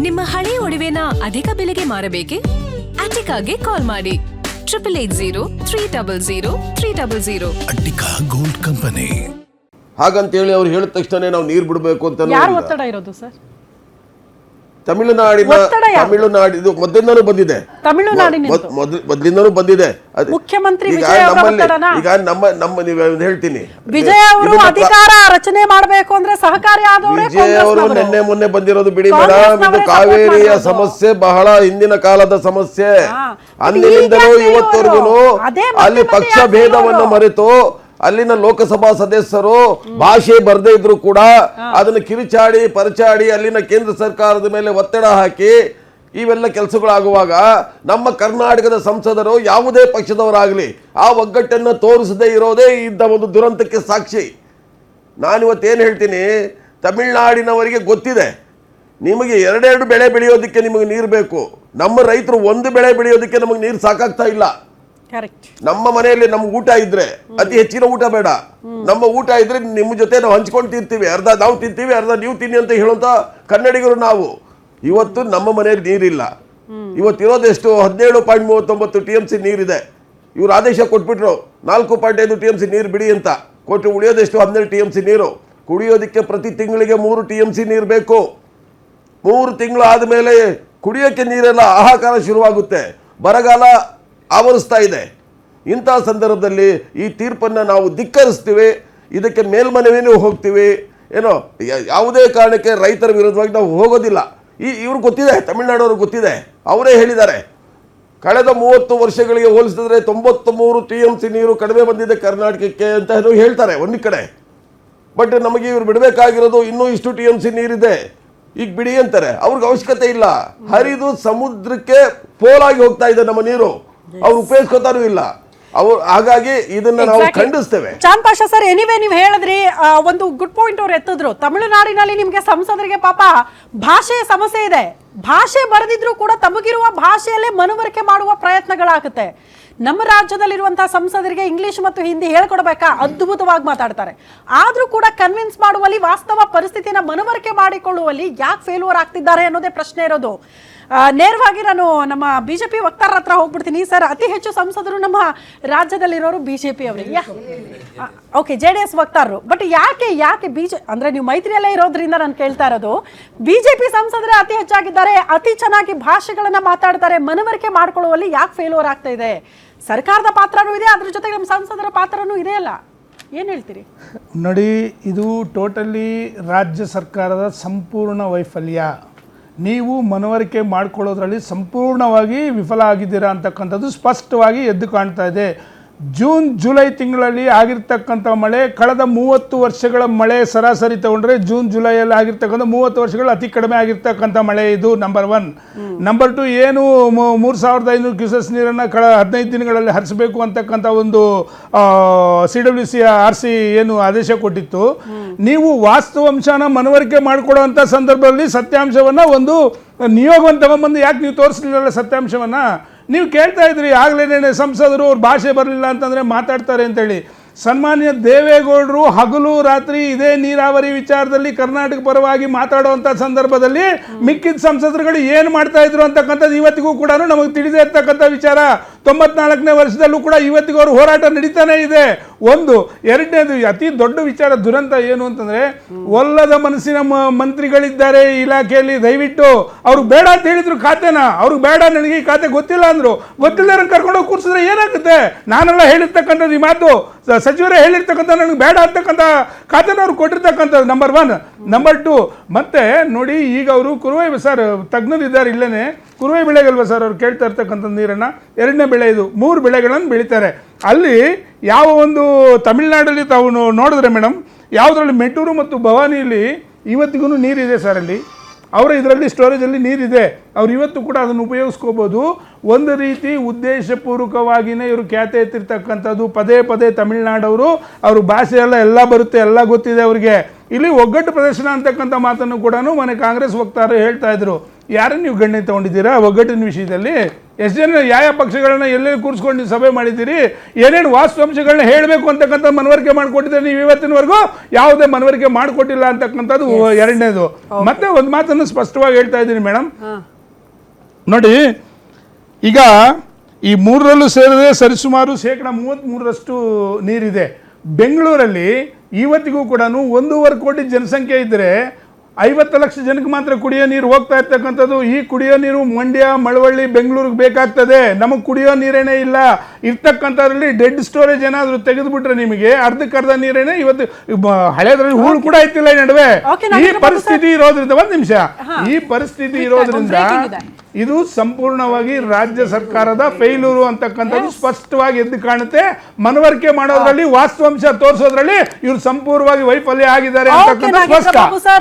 ನಿಮ್ಮ ಹಳೆಯ ಒಡವೆನ ಅಧಿಕ ಬೆಲೆಗೆ ಮಾರಬೇಕೆ? ಅಟಿಕಾಗೆ ಕಾಲ್ ಮಾಡಿ 8803000300. Attica gold company. ಹಾಗಂತೇಳಿ ಅವ್ರು ಹೇಳಿದ ತಕ್ಷಣ ನಾವು ನೀರು ಬಿಡಬೇಕು ಅಂತ ಯಾರು ಒತ್ತಡ ಇರೋದು ಸರ್? ತಮಿಳುನಾಡಿನ ಇದು ಮೊದಲಿಂದನೂ ಬಂದಿದೆ, ಮೊದಲಿಂದನೂ ಬಂದಿದೆ. ಮುಖ್ಯಮಂತ್ರಿ ಈಗ ನಮ್ಮ ನೀವು ಹೇಳ್ತೀನಿ, ವಿಜಯ್ ಅವರು ಅಧಿಕಾರ ರಚನೆ ಮಾಡಬೇಕು ಅಂದ್ರೆ ಸಹಕಾರಿ ಆದವರೇ ವಿಜಯ್ ಅವರು ನಿನ್ನೆ ಮೊನ್ನೆ ಬಂದಿರೋದು ಬಿಡಿ ಮೇಡಮ್. ಇದು ಕಾವೇರಿಯ ಸಮಸ್ಯೆ ಬಹಳ ಹಿಂದಿನ ಕಾಲದ ಸಮಸ್ಯೆ. ಅಂದಿನಿಂದಲೂ ಇವತ್ತವರೆಗೂ ಅಲ್ಲಿ ಪಕ್ಷ ಭೇದವನ್ನು ಮರೆತು ಅಲ್ಲಿನ ಲೋಕಸಭಾ ಸದಸ್ಯರು ಭಾಷೆ ಬರದೇ ಇದ್ರು ಕೂಡ ಅದನ್ನು ಕಿರಿಚಾಡಿ ಪರಚಾಡಿ ಅಲ್ಲಿನ ಕೇಂದ್ರ ಸರ್ಕಾರದ ಮೇಲೆ ಒತ್ತಡ ಹಾಕಿ ಇವೆಲ್ಲ ಕೆಲಸಗಳಾಗುವಾಗ ನಮ್ಮ ಕರ್ನಾಟಕದ ಸಂಸದರು ಯಾವುದೇ ಪಕ್ಷದವರಾಗಲಿ ಆ ಒಗ್ಗಟ್ಟನ್ನು ತೋರಿಸದೇ ಇರೋದೇ ಇಂಥ ಒಂದು ದುರಂತಕ್ಕೆ ಸಾಕ್ಷಿ. ನಾನಿವತ್ತೇನು ಹೇಳ್ತೀನಿ, ತಮಿಳುನಾಡಿನವರಿಗೆ ಗೊತ್ತಿದೆ ನಿಮಗೆ ಎರಡೆರಡು ಬೆಳೆ ಬೆಳೆಯೋದಕ್ಕೆ ನಿಮಗೆ ನೀರು ಬೇಕು. ನಮ್ಮ ರೈತರು ಒಂದು ಬೆಳೆ ಬೆಳೆಯೋದಕ್ಕೆ ನಮಗೆ ನೀರು ಸಾಕಾಗ್ತಾ ಇಲ್ಲ. ನಮ್ಮ ಮನೆಯಲ್ಲಿ ನಮ್ಗೆ ಊಟ ಇದ್ರೆ ಅತಿ ಹೆಚ್ಚಿನ ಊಟ ಬೇಡ, ನಮ್ಮ ಊಟ ಇದ್ರೆ ನಿಮ್ಮ ಜೊತೆ ನಾವು ಹಂಚ್ಕೊಂಡು ತಿಂತೀವಿ, ಅರ್ಧ ನಾವು ತಿಂತೀವಿ ಅರ್ಧ ನೀವು ತಿನ್ನಿ ಅಂತ ಹೇಳುವಂತ ಕನ್ನಡಿಗರು ನಾವು. ಇವತ್ತು ನಮ್ಮ ಮನೆಯಲ್ಲಿ ನೀರಿಲ್ಲ. ಇವತ್ತಿರೋದೆಷ್ಟು 17.39 TMC ನೀರಿದೆ. ಇವರು ಆದೇಶ ಕೊಟ್ಬಿಟ್ರು 4.5 TMC ನೀರು ಬಿಡಿ ಅಂತ ಕೊಟ್ಟು ಉಳಿಯೋದೆಷ್ಟು 12 TMC ನೀರು. ಕುಡಿಯೋದಕ್ಕೆ ಪ್ರತಿ ತಿಂಗಳಿಗೆ 3 TMC ನೀರು ಬೇಕು. 3 ತಿಂಗಳು ಆದಮೇಲೆ ಕುಡಿಯೋಕ್ಕೆ ನೀರೆಲ್ಲ ಹಾಹಾಕಾರ ಶುರುವಾಗುತ್ತೆ. ಬರಗಾಲ ಆವರಿಸ್ತಾ ಇದೆ. ಇಂತಹ ಸಂದರ್ಭದಲ್ಲಿ ಈ ತೀರ್ಪನ್ನು ನಾವು ಧಿಕ್ಕರಿಸ್ತೀವಿ, ಇದಕ್ಕೆ ಮೇಲ್ಮನವಿನೂ ಹೋಗ್ತೀವಿ. ಏನೋ ಯಾವುದೇ ಕಾರಣಕ್ಕೆ ರೈತರ ವಿರುದ್ಧವಾಗಿ ನಾವು ಹೋಗೋದಿಲ್ಲ. ಇವ್ರು ಗೊತ್ತಿದೆ, ತಮಿಳುನಾಡವ್ರಿಗೆ ಗೊತ್ತಿದೆ, ಅವರೇ ಹೇಳಿದ್ದಾರೆ ಕಳೆದ 30 ವರ್ಷಗಳಿಗೆ ಹೋಲಿಸಿದ್ರೆ 93 TMC ನೀರು ಕಡಿಮೆ ಬಂದಿದೆ ಕರ್ನಾಟಕಕ್ಕೆ ಅಂತ ಹೇಳ್ತಾರೆ ಒಂದು ಕಡೆ. ಬಟ್ ನಮಗೆ ಇವ್ರು ಬಿಡಬೇಕಾಗಿರೋದು ಇನ್ನೂ ಇಷ್ಟು TMC ನೀರಿದೆ, ಈಗ ಬಿಡಿ ಅಂತಾರೆ. ಅವ್ರಿಗೆ ಅವಶ್ಯಕತೆ ಇಲ್ಲ, ಹರಿದು ಸಮುದ್ರಕ್ಕೆ ಪೋಲಾಗಿ ಹೋಗ್ತಾ ಇದೆ ನಮ್ಮ ನೀರು, ಅವ್ರು ಉಪಯೋಗಿಸ್ಕೋತಾನೂ ಇಲ್ಲ. ಹಾಗಾಗಿ ಇದನ್ನ ನಾವು ಖಂಡಿಸ್ತೇವೆ. ಚಾಂದ್ ಪಾಷಾ ಸರ್, ಎನಿವೇ ನೀವು ಹೇಳಿದ್ರಿ, ಒಂದು ಗುಡ್ ಪಾಯಿಂಟ್ ಅವ್ರು ಎತ್ತಿದ್ರು. ತಮಿಳುನಾಡಿನಲ್ಲಿ ನಿಮ್ಗೆ ಸಂಸದರಿಗೆ ಪಾಪ ಭಾಷೆಯ ಸಮಸ್ಯೆ ಇದೆ, ಭಾಷೆ ಬರೆದಿದ್ರು ಕೂಡ ತಮಗಿರುವ ಭಾಷೆಯಲ್ಲೇ ಮನವರಿಕೆ ಮಾಡುವ ಪ್ರಯತ್ನಗಳಾಗುತ್ತೆ. ನಮ್ಮ ರಾಜ್ಯದಲ್ಲಿರುವಂತಹ ಸಂಸದರಿಗೆ ಇಂಗ್ಲಿಷ್ ಮತ್ತು ಹಿಂದಿ ಹೇಳ್ಕೊಡ್ಬೇಕಾ? ಅದ್ಭುತವಾಗಿ ಮಾತಾಡ್ತಾರೆ. ಆದ್ರೂ ಕೂಡ ಕನ್ವಿನ್ಸ್ ಮಾಡುವಲ್ಲಿ, ವಾಸ್ತವ ಪರಿಸ್ಥಿತಿನ ಮನವರಿಕೆ ಮಾಡಿಕೊಳ್ಳುವಲ್ಲಿ ಯಾಕೆ ಫೇಲ್ಯೂರ್ ಆಗ್ತಿದ್ದಾರೆ ಅನ್ನೋದೇ ಪ್ರಶ್ನೆ ಇರೋದು. ನೇರವಾಗಿ ನಾನು ನಮ್ಮ ಬಿಜೆಪಿ ವಕ್ತಾರರ ಹತ್ರ ಹೋಗ್ಬಿಡ್ತೀನಿ. ಸರ್, ಅತಿ ಹೆಚ್ಚು ಸಂಸದರು ನಮ್ಮ ರಾಜ್ಯದಲ್ಲಿರೋರು ಬಿಜೆಪಿ ಅವರಿಗೆ, ಓಕೆ JDS ವಕ್ತಾರರು. ಬಟ್ ಯಾಕೆ ಅಂದ್ರೆ ನೀವು ಮೈತ್ರಿಯಲ್ಲೇ ಇರೋದ್ರಿಂದ ನಾನು ಕೇಳ್ತಾ ಇರೋದು, ಬಿಜೆಪಿ ಸಂಸದರೇ ಅತಿ ಹೆಚ್ಚಾಗಿದ್ದಾರೆ, ಅತಿ ಚೆನ್ನಾಗಿ ಭಾಷೆಗಳನ್ನ ಮಾತಾಡ್ತಾರೆ, ಮನವರಿಕೆ ಮಾಡ್ಕೊಳ್ಳುವಲ್ಲಿ ಯಾಕೆ ಫೇಲ್ಯೂರ್ ಆಗ್ತಾ ಇದೆ? ಸರ್ಕಾರದ ಪಾತ್ರನೂ ಇದೆ, ಅದ್ರ ಜೊತೆಗೆ ನಮ್ಮ ಸಂಸದರ ಪಾತ್ರನೂ ಇದೆ ಅಲ್ಲ, ಏನು ಹೇಳ್ತೀರಿ? ನೋಡಿ, ಇದು ಟೋಟಲಿ ರಾಜ್ಯ ಸರ್ಕಾರದ ಸಂಪೂರ್ಣ ವೈಫಲ್ಯ. ನೀವು ಮನವರಿಕೆ ಮಾಡ್ಕೊಳ್ಳೋದ್ರಲ್ಲಿ ಸಂಪೂರ್ಣವಾಗಿ ವಿಫಲ ಆಗಿದ್ದೀರಾ ಅಂತಕ್ಕಂಥದ್ದು ಸ್ಪಷ್ಟವಾಗಿ ಎದ್ದು ಕಾಣ್ತಾ ಇದೆ. ಜೂನ್ ಜುಲೈ ತಿಂಗಳಲ್ಲಿ ಆಗಿರ್ತಕ್ಕಂಥ ಮಳೆ, ಕಳೆದ 30 ವರ್ಷಗಳ ಮಳೆ ಸರಾಸರಿ ತಗೊಂಡ್ರೆ ಜೂನ್ ಜುಲೈಯಲ್ಲಿ ಆಗಿರ್ತಕ್ಕಂಥ 30 ವರ್ಷಗಳ ಅತಿ ಕಡಿಮೆ ಆಗಿರ್ತಕ್ಕಂಥ ಮಳೆ ಇದು ನಂಬರ್ 1. ನಂಬರ್ 2, ಏನು 3500 ಕ್ಯೂಸೆಸ್ ನೀರನ್ನು 15 ದಿನಗಳಲ್ಲಿ ಹರಿಸಬೇಕು ಅಂತಕ್ಕಂಥ ಒಂದು CWC RC ಏನು ಆದೇಶ ಕೊಟ್ಟಿತ್ತು, ನೀವು ವಾಸ್ತವಾಂಶನ ಮನವರಿಕೆ ಮಾಡಿಕೊಡುವಂಥ ಸಂದರ್ಭದಲ್ಲಿ ಸತ್ಯಾಂಶವನ್ನು ಒಂದು ನಿಯೋಗವನ್ನು ತಗೊಂಬಂದು ಯಾಕೆ ನೀವು ತೋರಿಸಲಿಲ್ಲ ಸತ್ಯಾಂಶವನ್ನು? ನೀವು ಕೇಳ್ತಾ ಇದ್ರಿ ಆಗಲೇ ಸಂಸದರು ಅವ್ರ ಭಾಷೆ ಬರಲಿಲ್ಲ ಅಂತಂದರೆ ಮಾತಾಡ್ತಾರೆ ಅಂತೇಳಿ. ಸನ್ಮಾನ್ಯ ದೇವೇಗೌಡರು ಹಗಲು ರಾತ್ರಿ ಇದೇ ನೀರಾವರಿ ವಿಚಾರದಲ್ಲಿ ಕರ್ನಾಟಕ ಪರವಾಗಿ ಮಾತಾಡುವಂಥ ಸಂದರ್ಭದಲ್ಲಿ ಮಿಕ್ಕಿದ ಸಂಸದರುಗಳು ಏನು ಮಾಡ್ತಾ ಇದ್ರು ಅಂತಕ್ಕಂಥದ್ದು ಇವತ್ತಿಗೂ ಕೂಡ ನಮಗೆ ತಿಳಿದೇ ಇರ್ತಕ್ಕಂಥ ವಿಚಾರ. 94ನೇ ವರ್ಷದಲ್ಲೂ ಕೂಡ ಇವತ್ತಿಗೂ ಅವರು ಹೋರಾಟ ನಡೀತಾನೆ ಇದೆ. ಒಂದು. ಎರಡನೇದು, ಅತಿ ದೊಡ್ಡ ವಿಚಾರ ದುರಂತ ಏನು ಅಂತಂದರೆ, ಒಲ್ಲದ ಮನಸ್ಸಿನ ಮಂತ್ರಿಗಳಿದ್ದಾರೆ ಇಲಾಖೆಯಲ್ಲಿ, ದಯವಿಟ್ಟು ಅವ್ರಿಗೆ ಬೇಡ ಅಂತ ಹೇಳಿದ್ರು ಖಾತೆನ, ಅವ್ರಿಗೆ ಬೇಡ, ನನಗೆ ಈ ಖಾತೆ ಗೊತ್ತಿಲ್ಲ ಅಂದರು. ಗೊತ್ತಿಲ್ಲದವ್ರನ್ನ ಕರ್ಕೊಂಡೋಗಿ ಕೂರಿಸಿದ್ರೆ ಏನಾಗುತ್ತೆ? ನಾನೆಲ್ಲ ಹೇಳಿರ್ತಕ್ಕಂಥದ್ದು ಈ ಮಾತು, ಸಚಿವರೇ ಹೇಳಿರ್ತಕ್ಕಂಥ ನನಗೆ ಬೇಡ ಅಂತಕ್ಕಂಥ ಖಾತೆನ ಅವ್ರು ಕೊಟ್ಟಿರ್ತಕ್ಕಂಥದ್ದು ನಂಬರ್ 1. ನಂಬರ್ 2, ಮತ್ತೆ ನೋಡಿ, ಈಗ ಅವರು ಕುರುವೈ ಸರ್ ತಜ್ಞರಿದ್ದಾರೆ ಇಲ್ಲೇ, ಕುರುವೈ ಬೆಳೆಗಲ್ವ ಸರ್ ಅವ್ರು ಕೇಳ್ತಾ ಇರ್ತಕ್ಕಂಥ ನೀರನ್ನು, 2ನೇ ಬೆಳೆ ಇದು, 3 ಬೆಳೆಗಳನ್ನು ಬೆಳೀತಾರೆ. ಅಲ್ಲಿ ಯಾವ ಒಂದು ತಮಿಳ್ನಾಡಲ್ಲಿ ತಾವು ನೋಡಿದ್ರೆ ಮೇಡಮ್, ಯಾವುದರಲ್ಲಿ ಮೆಟ್ಟೂರು ಮತ್ತು ಭವಾನಿಯಲ್ಲಿ ಇವತ್ತಿಗೂ ನೀರಿದೆ ಸರ್. ಅಲ್ಲಿ ಅವರ ಇದರಲ್ಲಿ ಸ್ಟೋರೇಜಲ್ಲಿ ನೀರಿದೆ, ಅವ್ರು ಇವತ್ತು ಕೂಡ ಅದನ್ನು ಉಪಯೋಗಿಸ್ಕೋಬೋದು. ಒಂದು ರೀತಿ ಉದ್ದೇಶಪೂರ್ವಕವಾಗಿಯೇ ಇವರು ಖ್ಯಾತೆ ಎತ್ತಿರ್ತಕ್ಕಂಥದ್ದು. ಪದೇ ಪದೇ ತಮಿಳ್ನಾಡವರು, ಅವ್ರ ಭಾಷೆ ಎಲ್ಲ ಬರುತ್ತೆ, ಎಲ್ಲ ಗೊತ್ತಿದೆ ಅವರಿಗೆ. ಇಲ್ಲಿ ಒಗ್ಗಟ್ಟು ಪ್ರದರ್ಶನ ಅಂತಕ್ಕಂಥ ಮಾತನ್ನು ಕೂಡ ಮೊನ್ನೆ ಕಾಂಗ್ರೆಸ್ ವಕ್ತಾರರು ಹೇಳ್ತಾ ಇದ್ರು. ಯಾರನ್ನು ನೀವು ಗಣ್ಯ ತಗೊಂಡಿದ್ದೀರಾ ಒಗ್ಗಟ್ಟಿನ ವಿಷಯದಲ್ಲಿ? ಎಷ್ಟು ಜನ ಯಾವ ಪಕ್ಷಗಳನ್ನ ಎಲ್ಲೆಲ್ಲಿ ಕೂರಿಸ್ಕೊಂಡು ನೀವು ಸಭೆ ಮಾಡಿದ್ದೀರಿ, ಏನೇನು ವಾಸ್ತವಾಂಶಗಳನ್ನ ಹೇಳಬೇಕು ಅಂತಕ್ಕಂಥ ಮನವರಿಕೆ ಮಾಡಿಕೊಟ್ಟಿದ್ದಾರೆ. ನೀವು ಇವತ್ತಿನವರೆಗೂ ಯಾವುದೇ ಮನವರಿಕೆ ಮಾಡಿಕೊಟ್ಟಿಲ್ಲ ಅಂತಕ್ಕಂಥದ್ದು ಎರಡನೇದು. ಮತ್ತೆ ಒಂದು ಮಾತನ್ನು ಸ್ಪಷ್ಟವಾಗಿ ಹೇಳ್ತಾ ಇದ್ದೀನಿ ಮೇಡಮ್, ನೋಡಿ ಈಗ ಈ ಮೂರರಲ್ಲೂ ಸೇರಿದ್ರೆ ಸರಿಸುಮಾರು 33% ನೀರಿದೆ. ಬೆಂಗಳೂರಲ್ಲಿ ಇವತ್ತಿಗೂ ಕೂಡ 1.5 ಕೋಟಿ ಜನಸಂಖ್ಯೆ ಇದ್ದರೆ 50 ಲಕ್ಷ ಜನಕ್ಕೆ ಮಾತ್ರ ಕುಡಿಯೋ ನೀರು ಹೋಗ್ತಾ ಇರ್ತಕ್ಕಂಥದ್ದು. ಈ ಕುಡಿಯೋ ನೀರು ಮಂಡ್ಯ, ಮಳವಳ್ಳಿ, ಬೆಂಗಳೂರಿಗೆ ಬೇಕಾಗ್ತದೆ. ನಮಗೆ ಕುಡಿಯೋ ನೀರೇನೇ ಇಲ್ಲ. ಇರ್ತಕ್ಕಂಥದ್ರಲ್ಲಿ ಡೆಡ್ ಸ್ಟೋರೇಜ್ ಏನಾದರೂ ತೆಗೆದುಬಿಟ್ರೆ ನಿಮಗೆ ಅರ್ಧಕ್ಕರ್ಧ ನೀರೇನೆ ಇವತ್ತು ಹಳೆದ್ರಲ್ಲಿ ಹೂಳು ಕೂಡ ಐತಿಲ್ಲ ಈ ನಡುವೆ. ಈ ಪರಿಸ್ಥಿತಿ ಇರೋದ್ರಿಂದ ಒಂದು ನಿಮಿಷ, ಈ ಪರಿಸ್ಥಿತಿ ಇರೋದ್ರಿಂದ ಇದು ಸಂಪೂರ್ಣವಾಗಿ ರಾಜ್ಯ ಸರ್ಕಾರದ ಫೇಲ್ಯೂರು ಅಂತಕ್ಕಂಥದ್ದು ಸ್ಪಷ್ಟವಾಗಿ ಎದ್ದು ಕಾಣುತ್ತೆ. ಮನವರಿಕೆ ಮಾಡೋದ್ರಲ್ಲಿ, ವಾಸ್ತವಾಂಶ ತೋರಿಸೋದ್ರಲ್ಲಿ ಇವರು ಸಂಪೂರ್ಣವಾಗಿ ವೈಫಲ್ಯ ಆಗಿದ್ದಾರೆ ಅಂತಕ್ಕಂಥ ಸ್ಪಷ್ಟ.